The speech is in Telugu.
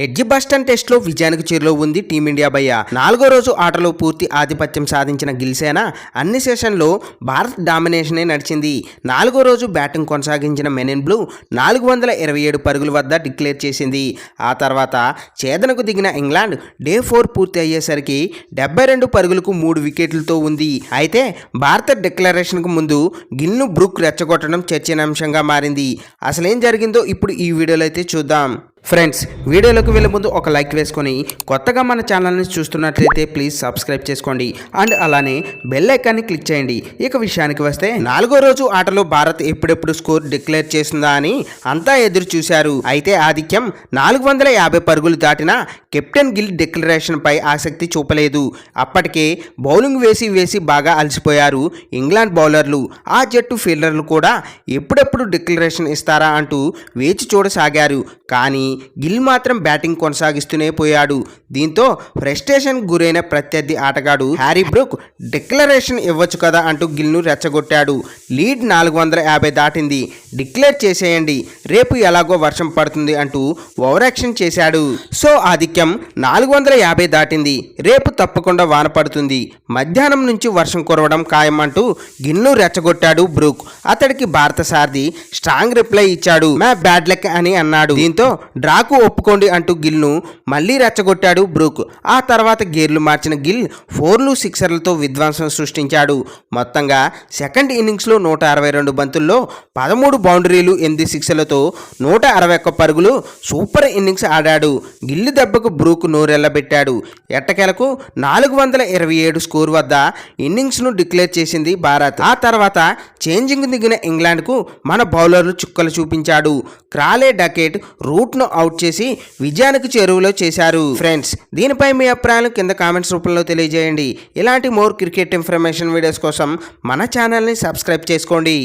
ఎడ్జి బస్టన్ టెస్ట్లో విజయానికి చేరులో ఉంది టీమిండియా భయ్య. 4వ రోజు ఆటలో పూర్తి ఆధిపత్యం సాధించిన గిల్సేన అన్ని సెషన్లో భారత్ డామినేషనే నడిచింది. 4వ రోజు బ్యాటింగ్ కొనసాగించిన మెన్ ఇన్ బ్లూ 427 పరుగుల వద్ద డిక్లేర్ చేసింది. ఆ తర్వాత ఛేదనకు దిగిన ఇంగ్లాండ్ డే 4 పూర్తి అయ్యేసరికి 72 పరుగులకు 3 వికెట్లతో ఉంది. అయితే భారత డిక్లరేషన్కు ముందు గిల్ను బ్రూక్ రెచ్చగొట్టడం చర్చనీయాంశంగా మారింది. అసలేం జరిగిందో ఇప్పుడు ఈ వీడియోలో అయితే చూద్దాం. ఫ్రెండ్స్, వీడియోలోకి వెళ్ళే ముందు ఒక లైక్ వేసుకొని కొత్తగా మన ఛానల్ని చూస్తున్నట్లయితే ప్లీజ్ సబ్స్క్రైబ్ చేసుకోండి అండ్ అలానే బెల్ ఐకాన్ని క్లిక్ చేయండి. ఇక విషయానికి వస్తే 4వ రోజు ఆటలో భారత్ ఎప్పుడెప్పుడు స్కోర్ డిక్లేర్ చేస్తుందా అని అంతా ఎదురు చూశారు. అయితే ఆధిక్యం 450 పరుగులు దాటినా కెప్టెన్ గిల్ డిక్లరేషన్ పై ఆసక్తి చూపలేదు. అప్పటికే బౌలింగ్ వేసి బాగా అలసిపోయారు ఇంగ్లాండ్ బౌలర్లు. ఆ జట్టు ఫీల్డర్లు కూడా ఎప్పుడెప్పుడు డిక్లరేషన్ ఇస్తారా అంటూ వేచి చూడసాగారు. కానీ గిల్ మాత్రం బ్యాటింగ్ కొనసాగిస్తూనే పోయాడు. దీంతో ఫ్రస్ట్రేషన్ గురైన ప్రత్యర్థి ఆటగాడు హ్యారీ బ్రూక్ డిక్లరేషన్ ఇవ్వచ్చు కదా అంటూ గిల్ను రెచ్చగొట్టాడు. లీడ్ 450 దాటింది, డిక్లేర్ చేసేయండి, రేపు ఎలాగో వర్షం పడుతుంది అంటూ ఓవరాక్షన్ చేశాడు. సో ఆధిక్యం 450 దాటింది, రేపు తప్పకుండా వాన పడుతుంది, మధ్యాహ్నం నుంచి వర్షం కురవడం ఖాయం అంటూ గిల్ను రెచ్చగొట్టాడు బ్రూక్. అతడికి భారత సారథి స్ట్రాంగ్ రిప్లై ఇచ్చాడు. మ్యా బ్యాడ్ లక్ అని అన్నాడు. దీంతో డ్రాకు ఒప్పుకోండి అంటూ గిల్ను మళ్లీ రెచ్చగొట్టాడు బ్రూక్. ఆ తర్వాత గేర్లు మార్చిన గిల్ 4లు 6లతో విధ్వంసం సృష్టించాడు. మొత్తంగా సెకండ్ ఇన్నింగ్స్లో 162 బంతుల్లో 13 బౌండరీలు 8 6లతో 161 పరుగులు సూపర్ ఇన్నింగ్స్ ఆడాడు. గిల్లు దెబ్బకు బ్రూక్ నోరెళ్లబెట్టాడు. ఎట్టకేలకు 427 స్కోర్ వద్ద ఇన్నింగ్స్ను డిక్లేర్ చేసింది భారత్. ఆ తర్వాత చేంజింగ్ దిగిన ఇంగ్లాండ్కు మన బౌలర్లు చుక్కలు చూపించాడు. క్రాలే డకెట్ రూట్ను అవుట్ చేసి విజయానికి చేరువలో చేశారు. ఫ్రెండ్స్, దీనిపై మీ అభిప్రాయాలు కింద కామెంట్స్ రూపంలో తెలియజేయండి. ఇలాంటి మోర్ క్రికెట్ ఇన్ఫర్మేషన్ వీడియోస్ కోసం మన ఛానల్ని సబ్స్క్రైబ్ చేసుకోండి.